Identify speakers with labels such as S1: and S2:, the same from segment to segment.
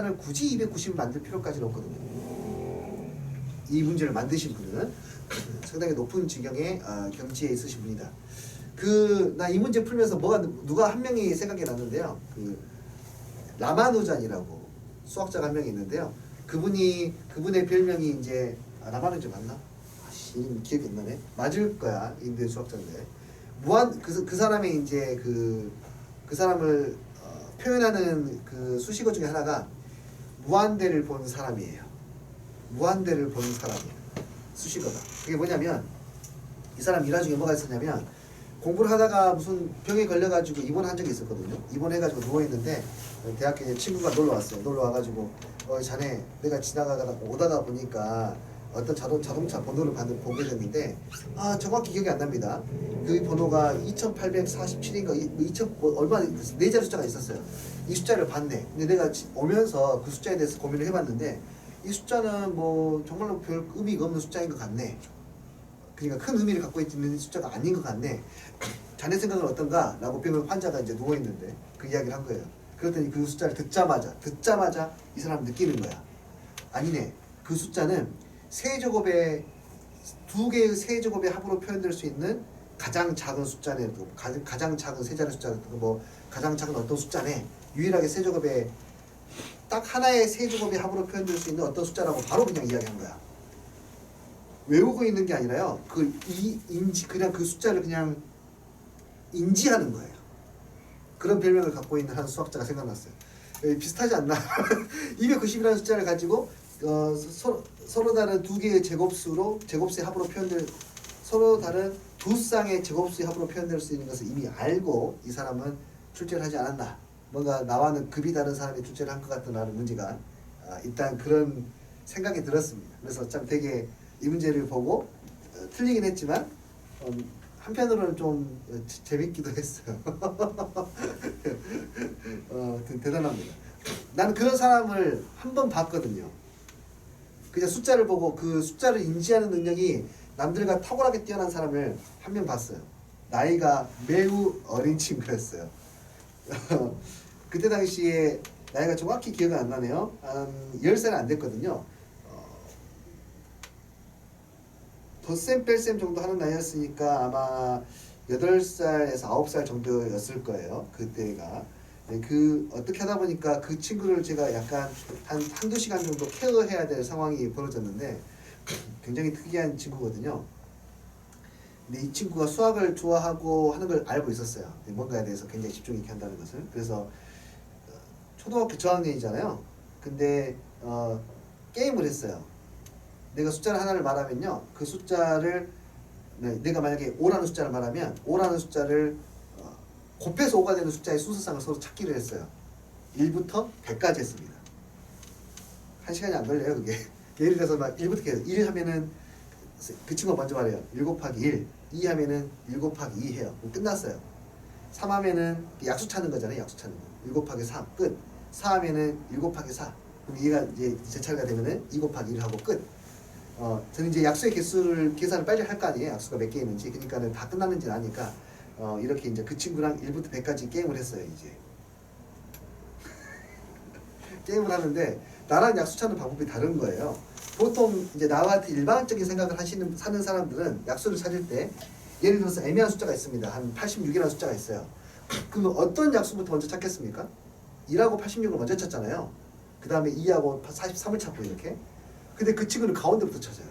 S1: 을 굳이 290을 만들 필요까지는 없거든요. 이 문제를 만드신 분은 상당히 높은 지경의 경지에 있으신 분이다. 나 이 문제 풀면서 누가 한 명이 생각이 났는데요. 라마누잔이라고 수학자가 한 명이 있는데요. 그분의 별명이 이제 라마누잔 맞나? 이름 기억이 안 나네. 맞을 거야. 인도 수학자인데 그 사람의 이제 그 사람을 표현하는 그 수식어 중에 하나가 무한대를 본 사람이에요. 무한대를 본 사람이에요. 수식어가. 그게 뭐냐면 이 사람 일화 중에 뭐가 있었냐면 공부를 하다가 무슨 병에 걸려가지고 입원한 적이 있었거든요. 입원해가지고 누워있는데 대학교에 친구가 놀러 왔어요. 놀러 와가지고 자네 내가 지나가다가 오다가 보니까 어떤 자동차 번호를 보게 됐는데 정확히 기억이 안 납니다. 그 번호가 2847인가 2000 얼마 네 자리 숫자가 있었어요. 이 숫자를 봤네. 근데 내가 오면서 그 숫자에 대해서 고민을 해봤는데 이 숫자는 뭐 정말로 별 의미가 없는 숫자인 것 같네. 그러니까 큰 의미를 갖고 있는 숫자가 아닌 것 같네. 자네 생각은 어떤가? 라고 병원 환자가 이제 누워있는데 그 이야기를 한 거예요. 그랬더니 그 숫자를 듣자마자 이 사람 느끼는 거야. 아니네. 그 숫자는 세제곱의 두 개의 세제곱의 합으로 표현될 수 있는 가장 작은 숫자네. 가장 작은 세 자리 숫자, 뭐 가장 작은 어떤 숫자네. 유일하게 세제곱의 딱 하나의 세제곱의 합으로 표현될 수 있는 어떤 숫자라고 바로 그냥 이야기한 거야. 외우고 있는 게 아니라요. 그냥 그 숫자를 그냥 인지하는 거예요. 그런 별명을 갖고 있는 한 수학자가 생각났어요. 비슷하지 않나? 290이라는 숫자를 가지고 서로 다른 두 개의 제곱수의 합으로 표현될 서로 다른 두 쌍의 제곱수의 합으로 표현될 수 있는 것을 이미 알고 이 사람은 출제를 하지 않았나? 뭔가 나와는 급이 다른 사람이 출제를 한 것 같다는 문제가 일단 그런 생각이 들었습니다. 그래서 참 되게 이 문제를 보고 틀리긴 했지만 한편으로는 좀 재밌기도 했어요. 대단합니다. 나는 그런 사람을 한 번 봤거든요. 그냥 숫자를 보고 그 숫자를 인지하는 능력이 남들과 탁월하게 뛰어난 사람을 한 명 봤어요. 나이가 매우 어린 친구였어요. 그때 당시에 나이가 정확히 기억이 안 나네요. 한 10살은 안 됐거든요. 덧셈 뺄셈 정도 하는 나이였으니까 아마 8살에서 9살 정도였을 거예요. 그때가. 어떻게 하다 보니까 그 친구를 제가 약간 한두 시간 정도 케어해야 될 상황이 벌어졌는데 굉장히 특이한 친구거든요. 근데 이 친구가 수학을 좋아하고 하는 걸 알고 있었어요. 뭔가에 대해서 굉장히 집중 있게 한다는 것을. 그래서 초등학교 저학년이잖아요. 근데 게임을 했어요. 내가 숫자를 하나를 말하면요. 그 숫자를 내가 만약에 5라는 숫자를 말하면 5라는 숫자를 곱해서 5가 되는 숫자의 순서상을 서로 찾기를 했어요. 1부터 100까지 했습니다. 1시간이 안 걸려요 그게. 예를 들어서 막 1부터 1 하면은 그 친구가 먼저 말해요. 1 곱하기 1. 2 하면은 1 곱하기 2 해요. 끝났어요. 3 하면은 약수 찾는 거잖아요. 약수 찾는 거. 1 곱하기 3 끝. 4 하면은 1 곱하기 4. 그럼 얘가 이제 제 차례가 되면은 2 곱하기 1 하고 끝. 저는 이제 약수의 개수를 계산을 빨리 할 거 아니에요. 약수가 몇 개 있는지. 그러니까는 다 끝났는지 아니까 이렇게 이제 그 친구랑 1부터 100까지 게임을 했어요. 이제 게임을 하는데 나랑 약수 찾는 방법이 다른 거예요. 보통 이제 나와 같은 일반적인 생각을 사는 사람들은 약수를 찾을 때 예를 들어서 애매한 숫자가 있습니다. 한 86이라는 숫자가 있어요. 그럼 어떤 약수부터 먼저 찾겠습니까? 2하고 86을 먼저 찾잖아요. 그 다음에 2하고 43을 찾고 이렇게. 근데 그 친구는 가운데부터 찾아요.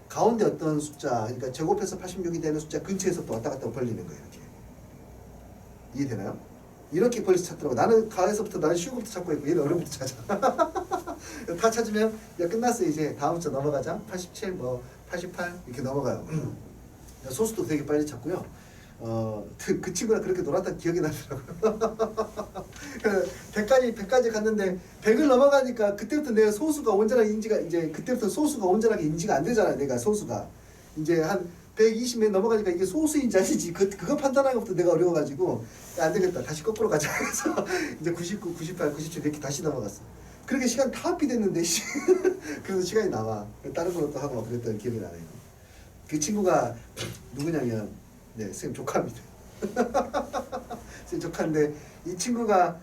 S1: 가운데 어떤 숫자, 그러니까 제곱해서 86이 되는 숫자 근처에서 또 왔다 갔다 벌리는 거예요. 이렇게. 이해되나요? 이렇게 벌리서 찾더라고. 나는 가에서부터 나는 쉬운 것부터 찾고 있고 얘는 어려운 것부터 찾아. 다 찾으면 야 끝났어 이제 다음 숫자 넘어가자. 87, 88 이렇게 넘어가요. 소수도 되게 빨리 찾고요. 그 친구랑 그렇게 놀았던 기억이 나더라고요. 100까지 갔는데 100을 넘어가니까 그때부터 내가 소수가 온전하게 인지가 안 되잖아요. 내가 소수가 이제 한 120몇 넘어가니까 이게 소수인지 아닌지 그거 판단하는 것부터 내가 어려워가지고 안 되겠다 다시 거꾸로 가자 해서 이제 99, 98, 97 이렇게 다시 넘어갔어. 그렇게 시간 다 합비됐는데 그래서 시간이 나와. 다른 걸로 또 하고 막 그랬던 기억이 나네요. 그 친구가 누구냐면 선생님 조카입니다. 선생님 조카인데 이 친구가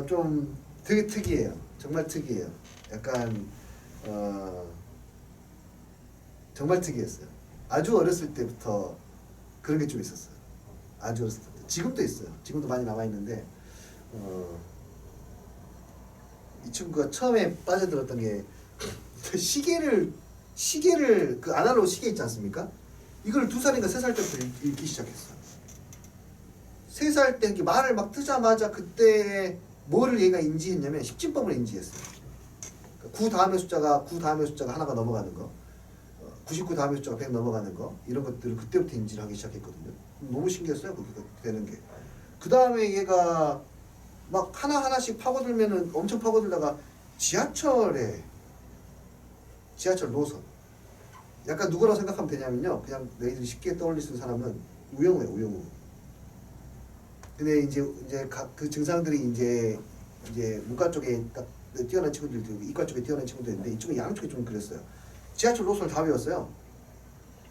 S1: 좀 되게 특이해요. 정말 특이해요. 약간 정말 특이했어요. 아주 어렸을 때부터 그런 게 좀 있었어요. 아주 어렸을 때. 지금도 있어요. 지금도 많이 남아 있는데 이 친구가 처음에 빠져들었던 게 시계를 그 아날로그 시계 있지 않습니까? 이걸 2살인가 3살 때부터 읽기 시작했어요. 3살 때 말을 막 뜨자마자 그때 뭐를 얘가 인지했냐면 십진법을 인지했어요. 9 다음의 숫자가 하나가 넘어가는 거, 99 다음의 숫자가 100 넘어가는 거, 이런 것들을 그때부터 인지를 하기 시작했거든요. 너무 신기했어요. 그게 되는 게. 그 다음에 얘가 막 하나하나씩 파고들면은 엄청 파고들다가 지하철 노선. 약간 누구라고 생각하면 되냐면요. 그냥 너희들이 쉽게 떠올릴 수 있는 사람은 우영우예요, 우영우. 근데 이제 그 증상들이 이제 문과 쪽에 딱 뛰어난 친구들도 있고 이과 쪽에 뛰어난 친구도 있는데 이쪽은 양쪽에 좀 그랬어요. 지하철 노선을 다 외웠어요.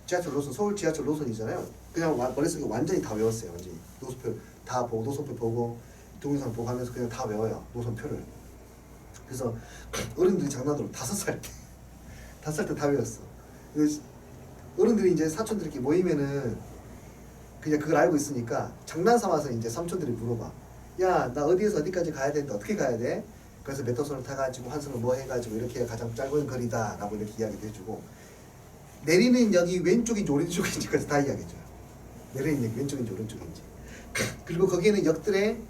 S1: 지하철 노선, 서울 지하철 노선이잖아요. 그냥 머릿속에 완전히 다 외웠어요. 완전히 노선표 다 보고 노선표 보고 동영상 보고 하면서 그냥 다 외워요. 노선표를. 그래서 어른들이 장난으로 5살 때 다 외웠어. 어른들이 이제 사촌들끼리 모이면은 그냥 그걸 알고 있으니까 장난 삼아서 이제 삼촌들이 물어봐. 야, 나 어디에서 어디까지 가야 되는데 어떻게 가야 돼? 그래서 메터선을 타가지고 환승을 뭐 해가지고 이렇게 가장 짧은 거리다 라고 이렇게 이야기도 해주고 내리는 역이 왼쪽인지 오른쪽인지까지 다 이야기해줘요. 내리는 역이 왼쪽인지 오른쪽인지. 그리고 거기에는 역들의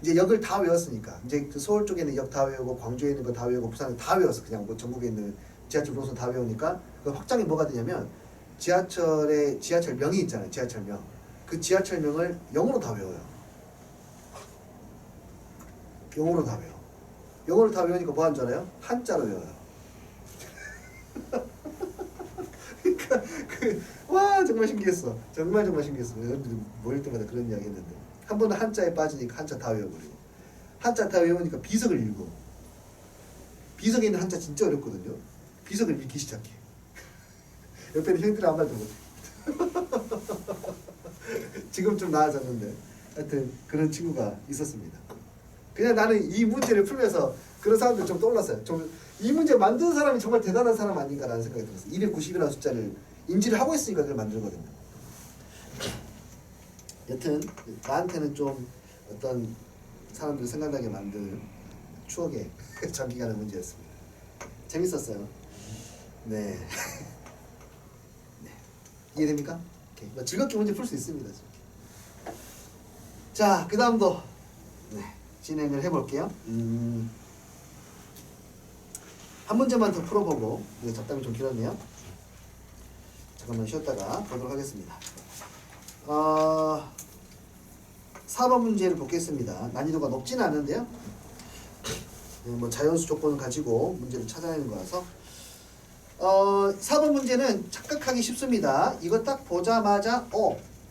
S1: 이제 역을 다 외웠으니까 이제 그 서울 쪽에는 역 다 외우고 광주에 있는 거 다 외우고 부산에 다 외웠어. 그냥 뭐 전국에 있는 지하철 노선 다 외우니까 그 확장이 뭐가 되냐면 지하철명이 있잖아요. 지하철명. 그 지하철명을 영어로 다 외워요. 영어로 다 외워. 영어를 다 외우니까 뭐 하는 줄 알아요? 한자로 외워요. 그러니까 와 정말 신기했어. 정말 신기했어. 여러분들이 모일 때마다 그런 이야기 했는데 한 번은 한자에 빠지니까 한자 다 외워버리고 한자 다 외우니까 비석을 읽고 비석에 있는 한자 진짜 어렵거든요. 비석을 읽기 시작해. 옆에는 형들이 아무 말도 못해. 지금 좀 나아졌는데 하여튼 그런 친구가 있었습니다. 그냥 나는 이 문제를 풀면서 그런 사람들 좀 떠올랐어요. 좀 이 문제 만든 사람이 정말 대단한 사람 아닌가라는 생각이 들었어요. 290이라는 숫자를 인지를 하고 있으니까 그걸 만들거든요. 여튼 나한테는 좀 어떤 사람들을 생각나게 만드는 추억의 장기가는 문제였습니다. 재밌었어요. 네. 네. 이해됩니까? 오케이. 뭐 즐겁게 문제 풀 수 있습니다. 자, 그 다음도 네, 진행을 해볼게요. 한 문제만 더 풀어보고 이거 잡담이 좀 길었네요. 잠깐만 쉬었다가 보도록 하겠습니다. 4번 문제를 보겠습니다. 난이도가 높지는 않은데요. 뭐 자연수 조건을 가지고 문제를 찾아내는 거라서 4번 문제는 착각하기 쉽습니다. 이거 딱 보자마자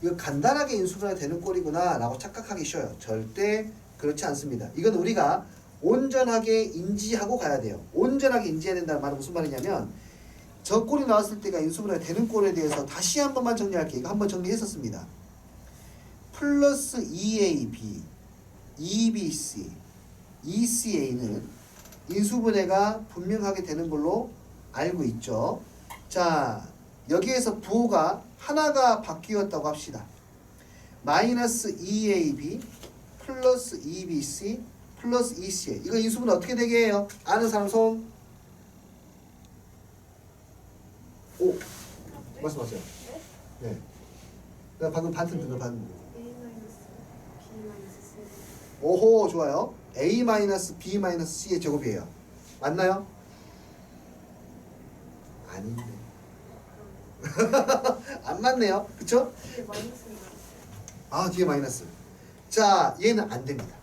S1: 이거 간단하게 인수분해가 되는 꼴이구나 라고 착각하기 쉬워요. 절대 그렇지 않습니다. 이건 우리가 온전하게 인지하고 가야 돼요. 온전하게 인지해야 된다는 말은 무슨 말이냐면 저 꼴이 나왔을 때가 인수분해가 되는 꼴에 대해서 다시 한 번만 정리할게요. 이거 한번 정리했었습니다. 플러스 2ab, 2bc, 2ca는 인수분해가 분명하게 되는 걸로 알고 있죠. 자, 여기에서 부호가 하나가 바뀌었다고 합시다. 마이너스 2ab 플러스 2bc 플러스 2ca. 이거 인수분해 어떻게 되게 해요? 아는 사람 손? 오! 말씀하세요. 네. 나 방금 반틈 든 거 봤는데. 오호, 좋아요. A-B-C의 제곱이에요. 맞나요? 아닌데. 안 맞네요. 그쵸? 아, 뒤에 마이너스. 자, 얘는 안 됩니다.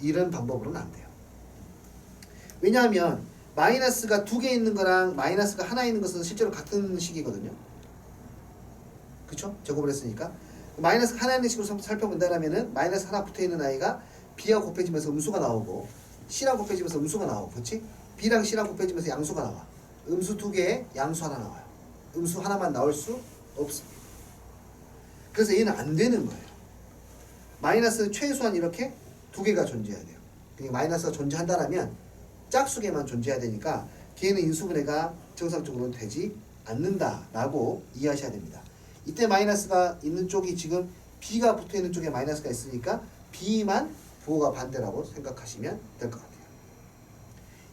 S1: 이런 방법으로는 안 돼요. 왜냐하면 마이너스가 2개 있는 거랑 마이너스가 하나 있는 것은 실제로 같은 식이거든요. 그쵸? 제곱을 했으니까. 마이너스가 하나 있는 식으로 살펴본다면은 마이너스 하나 붙어있는 아이가 B하고 곱해지면서 음수가 나오고 C랑 곱해지면서 음수가 나오고, 그렇지? B랑 C랑 곱해지면서 양수가 나와. 음수 2개에 양수 하나 나와요. 음수 하나만 나올 수 없습니다. 그래서 얘는 안 되는 거예요. 마이너스는 최소한 이렇게 2개가 존재해야 돼요. 그러니까 마이너스가 존재한다라면 짝수계만 존재해야 되니까 걔는 인수분해가 정상적으로는 되지 않는다라고 이해하셔야 됩니다. 이때 마이너스가 있는 쪽이 지금 B가 붙어있는 쪽에 마이너스가 있으니까 B만 부호가 반대라고 생각하시면 될 것 같아요.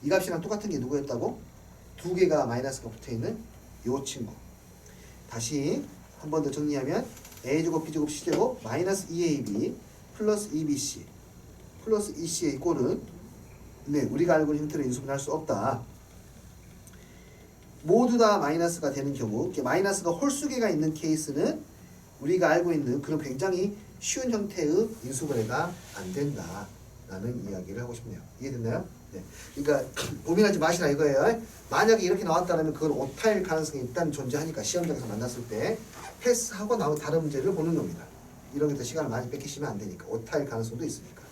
S1: 이 값이랑 똑같은 게 누구였다고? 두 개가 마이너스가 붙어있는 요 친구. 다시 한 번 더 정리하면 A제곱 B제곱 C제곱 마이너스 2AB 플러스 2BC 플러스 2C의 꼴은 네, 우리가 알고 있는 형태로 인수분해할 수 없다. 모두 다 마이너스가 되는 경우, 마이너스가 홀수계가 있는 케이스는 우리가 알고 있는 그런 굉장히 쉬운 형태의 인수분해가 안 된다라는 이야기를 하고 싶네요. 이해됐나요? 네. 그러니까 고민하지 마시라 이거예요. 만약에 이렇게 나왔다면 그건 오타일 가능성이 일단 존재하니까 시험장에서 만났을 때 패스하고 나온 다른 문제를 보는 겁니다. 이런 게더 시간을 많이 뺏기시면 안 되니까 오타일 가능성도 있으니까.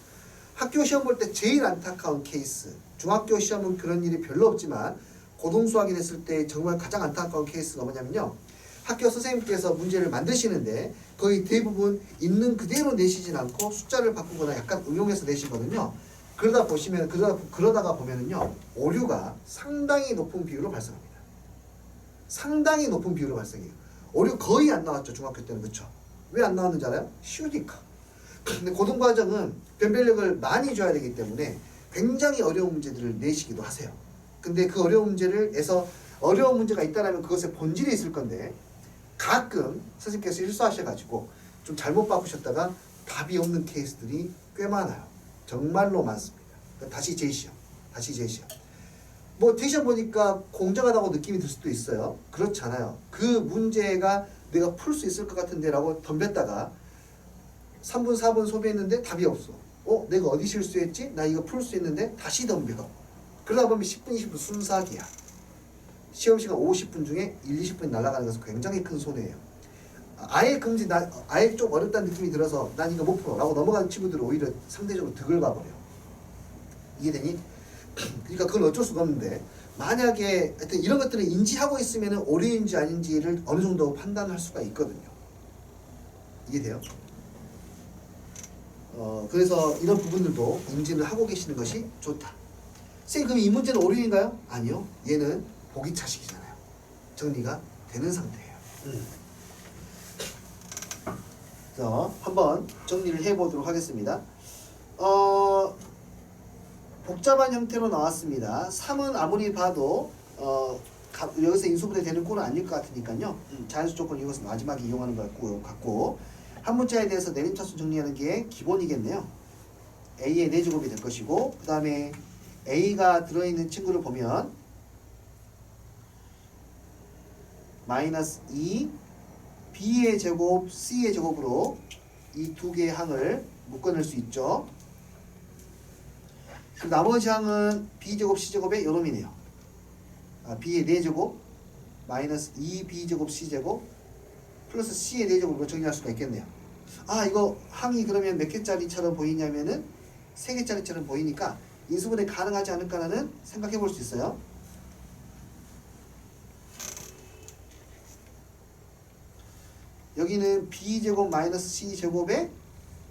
S1: 학교 시험 볼 때 제일 안타까운 케이스, 중학교 시험은 그런 일이 별로 없지만 고등수학이 됐을 때 정말 가장 안타까운 케이스가 뭐냐면요, 학교 선생님께서 문제를 만드시는데 거의 대부분 있는 그대로 내시진 않고 숫자를 바꾸거나 약간 응용해서 내시거든요. 그러다가 보면은요, 오류가 상당히 높은 비율로 발생합니다. 상당히 높은 비율로 발생해요. 오류 거의 안 나왔죠, 중학교 때는. 그쵸? 왜 안 나왔는지 알아요? 쉬우니까. 근데 고등과정은 변별력을 많이 줘야 되기 때문에 굉장히 어려운 문제들을 내시기도 하세요. 근데 그 어려운 문제에서 어려운 문제가 있다면 그것에 본질이 있을 건데 가끔 선생님께서 실수하셔가지고 좀 잘못 바꾸셨다가 답이 없는 케이스들이 꽤 많아요. 정말로 많습니다. 다시 재시험. 뭐 재시험 보니까 공정하다고 느낌이 들 수도 있어요. 그렇지 않아요. 그 문제가 내가 풀 수 있을 것 같은데 라고 덤볐다가 3분 4분 소비했는데 답이 없어. 내가 어디 실수했지? 나 이거 풀 수 있는데 다시 덤벼. 그러다 보면 10분 20분 순삭이야. 시험시간 50분 중에 1, 20분이 날아가는 것은 굉장히 큰 손해예요. 아예 아예 좀 어렵다는 느낌이 들어서 난 이거 못 풀어 라고 넘어가는 친구들은 오히려 상대적으로 득을 봐버려. 이해되니? 그러니까 그건 어쩔 수가 없는데, 만약에 하여튼 이런 것들을 인지하고 있으면 오류인지 아닌지를 어느 정도 판단할 수가 있거든요. 이해돼요? 그래서 이런 부분들도 인지를 하고 계시는 것이 좋다. 선생님, 그럼 이 문제는 오류인가요? 아니요. 얘는 보기 차식이잖아요. 정리가 되는 상태예요. 그래서 한번 정리를 해보도록 하겠습니다. 복잡한 형태로 나왔습니다. 3은 아무리 봐도 여기서 인수분해 되는 꼴은 아닐 것 같으니까요. 자연수 조건 이것은 마지막에 이용하는 것 같고, 한 문자에 대해서 내림차수 정리하는 게 기본이겠네요. A의 4제곱이 될 것이고, 그 다음에 A가 들어있는 친구를 보면 마이너스 2 B의 제곱, C의 제곱으로 이 두 개의 항을 묶어낼 수 있죠. 그럼 나머지 항은 B제곱, C제곱의 요놈이네요. B의 4제곱 마이너스 2B제곱, C제곱 플러스 C의 4제곱으로 정리할 수가 있겠네요. 이거 항이 그러면 몇 개짜리처럼 보이냐면은 3개짜리처럼 보이니까 인수분해 가능하지 않을까라는 생각해 볼 수 있어요. 여기는 B제곱 마이너스 C제곱의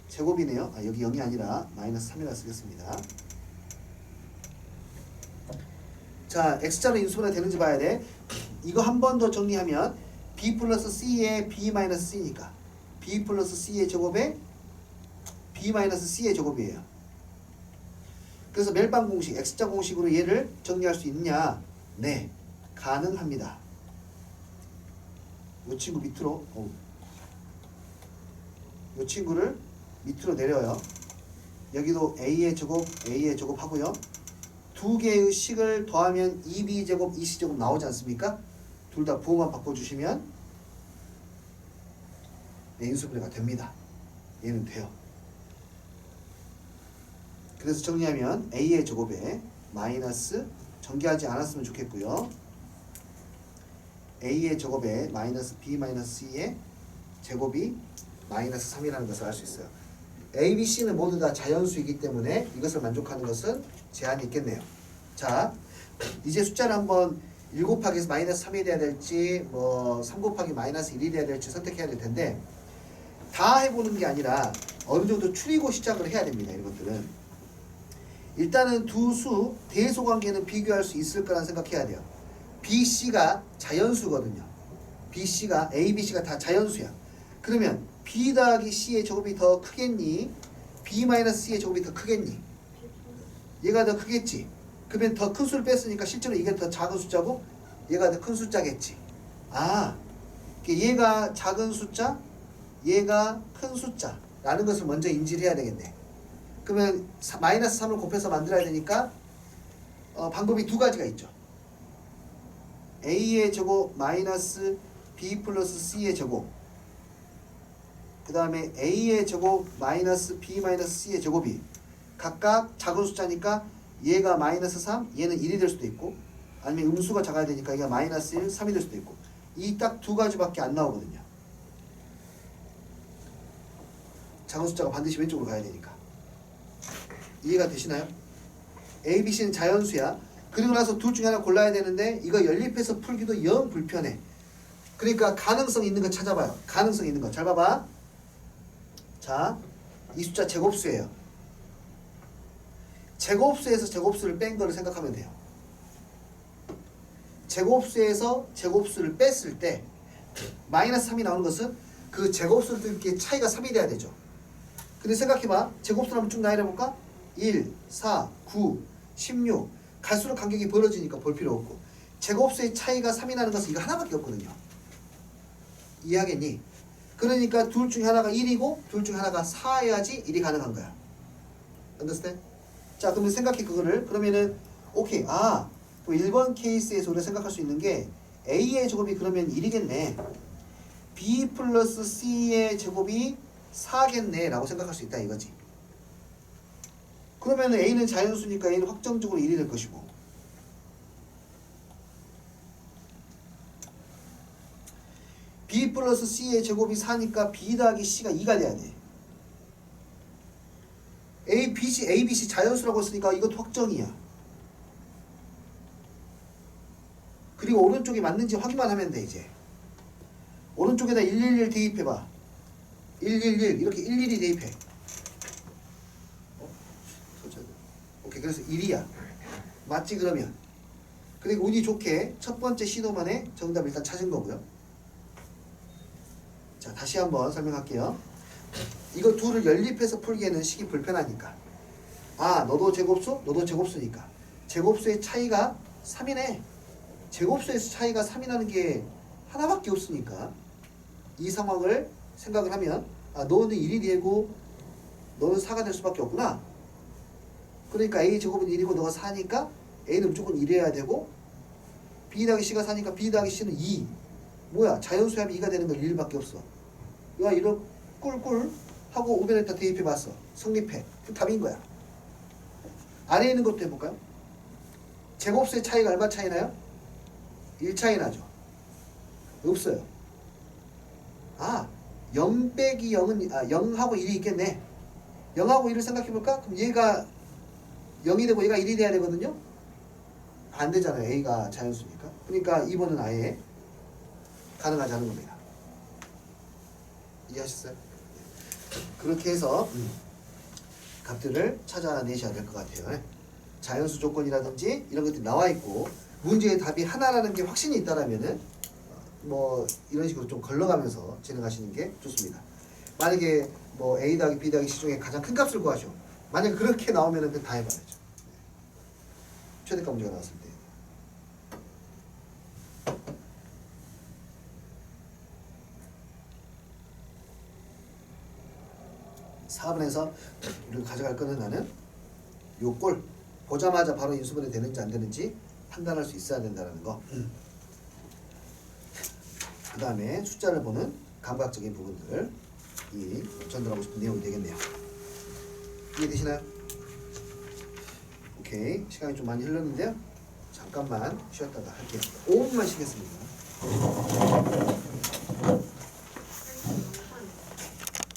S1: 제곱이네요. 여기 0이 아니라 마이너스 3이라 쓰겠습니다. 자, X자로 인수분해 되는지 봐야 돼. 이거 한 번 더 정리하면 B 플러스 C의 B 마이너스 C니까 B 플러스 C의 제곱에 B 마이너스 C의 제곱이에요. 그래서 멜방 공식, X자 공식으로 얘를 정리할 수 있느냐? 네, 가능합니다. 이 친구 밑으로, 이 친구를 밑으로 내려요. 여기도 A의 제곱 하고요. 두 개의 식을 더하면 2B제곱, 2C제곱 나오지 않습니까? 둘 다 부호만 바꿔주시면 인수분해가 됩니다. 얘는 돼요. 그래서 정리하면 A의 제곱에 마이너스, 전개하지 않았으면 좋겠고요. A의 제곱에 마이너스 B 마이너스 C의 제곱이 마이너스 3이라는 것을 알 수 있어요. A, B, C는 모두 다 자연수이기 때문에 이것을 만족하는 것은 제한이 있겠네요. 자, 이제 숫자를 한번 1 곱하기 마이너스 3이 돼야 될지 3 곱하기 마이너스 1이 돼야 될지 선택해야 될 텐데, 다 해보는 게 아니라 어느 정도 추리고 시작을 해야 됩니다. 이런 것들은 일단은 두 수 대소관계는 비교할 수 있을 거라는 생각해야 돼요. BC가 자연수거든요. BC가 A, B, C가 다 자연수야. 그러면 B 더하기 C의 제곱이 더 크겠니? B 마이너스 C의 제곱이 더 크겠니? 얘가 더 크겠지. 그러면 더 큰 수를 뺐으니까 실제로 이게 더 작은 숫자고 얘가 더 큰 숫자겠지. 아, 얘가 작은 숫자, 얘가 큰 숫자라는 것을 먼저 인지를 해야 되겠네. 그러면 마이너스 3을 곱해서 만들어야 되니까 방법이 두 가지가 있죠. A의 제곱 마이너스 B 플러스 C의 제곱, 그 다음에 A의 제곱 마이너스 B 마이너스 C의 제곱이 각각 작은 숫자니까 얘가 마이너스 3, 얘는 1이 될 수도 있고, 아니면 음수가 작아야 되니까 얘가 마이너스 1, 3이 될 수도 있고, 이 딱 두 가지밖에 안 나오거든요. 작은 숫자가 반드시 왼쪽으로 가야 되니까. 이해가 되시나요? A, B, C는 자연수야. 그리고 나서 둘 중에 하나 골라야 되는데 이거 연립해서 풀기도 영 불편해. 그러니까 가능성 있는 거 찾아봐요. 가능성 있는 거. 잘 봐봐. 자, 이 숫자 제곱수예요. 제곱수에서 제곱수를 뺀 거를 생각하면 돼요. 제곱수에서 제곱수를 뺐을 때 마이너스 3이 나오는 것은 그 제곱수들끼리 차이가 3이 돼야 되죠. 근데 생각해봐. 제곱수를 한번 쭉 나열해볼까? 1, 4, 9, 16 갈수록 간격이 벌어지니까 볼 필요 없고, 제곱수의 차이가 3이 나는 것은 이거 하나밖에 없거든요. 이해하겠니? 그러니까 둘 중에 하나가 1이고 둘 중에 하나가 4여야지 1이 가능한 거야. understand? 자, 그러면 생각해 그거를. 그러면은 오케이. 아, 1번 케이스에서 우리가 생각할 수 있는 게 A의 제곱이 그러면 1이겠네. B 플러스 C의 제곱이 4겠네 라고 생각할 수 있다 이거지. 그러면 A는 자연수니까 A는 확정적으로 1이 될 것이고, B 플러스 C의 제곱이 4니까 B 더하기 C가 2가 돼야 돼. A, B, C 자연수라고 했으니까 이것도 확정이야. 그리고 오른쪽이 맞는지 확인만 하면 돼. 이제 오른쪽에다 111 대입해봐. 111 이렇게 11이 대입해. 오케이, 그래서 1이야. 맞지 그러면? 그리고 운이 좋게 첫 번째 시도만에 정답 일단 찾은 거고요. 자, 다시 한번 설명할게요. 이거 둘을 연립해서 풀기에는 식이 불편하니까. 아, 너도 제곱수, 너도 제곱수니까 제곱수의 차이가 3이네. 제곱수에서 차이가 3이 나는 게 하나밖에 없으니까 이 상황을 생각을 하면, 아, 너는 1이 되고 너는 4가 될 수밖에 없구나. 그러니까 A 제곱은 1이고 너가 4니까 A는 무조건 1이어야 되고, B 더하기 C가 4니까 B 더하기 C는 2. 뭐야, 자연수 하면 2가 되는 건 1밖에 없어. 야, 이런 꿀꿀 하고 우변에다 대입해봤어. 성립해. 그 답인 거야. 아래에 있는 것도 해볼까요? 제곱수의 차이가 얼마 차이 나요? 1 차이 나죠. 없어요. 아, 0 빼기 0은 0하고 1이 있겠네. 0하고 1을 생각해볼까? 그럼 얘가 0이 되고 얘가 1이 돼야 되거든요. 안 되잖아요. A가 자연수니까. 그러니까 2번은 아예 가능하지 않은 겁니다. 이해하셨어요? 그렇게 해서 값들을 찾아내셔야 될 것 같아요. 자연수 조건이라든지 이런 것들이 나와 있고 문제의 답이 하나라는 게 확신이 있다라면은 뭐 이런 식으로 좀 걸러가면서 진행하시는 게 좋습니다. 만약에 뭐 A 더하기 B 더하기 C 중에 가장 큰 값을 구하죠. 만약에 그렇게 나오면은 다 해봐야죠. 최대값 문제가 나왔을 때. 4번에서 우리가 가져갈 거는 나는 요 꼴 보자마자 바로 인수분해 되는지 안 되는지 판단할 수 있어야 된다는 거. 그 다음에 숫자를 보는 감각적인 부분들, 이 전달하고 싶은 내용이 되겠네요. 이해되시나요? 오케이, 시간이 좀 많이 흘렀는데요. 잠깐만 쉬었다가 할게요. 5분만 쉬겠습니다.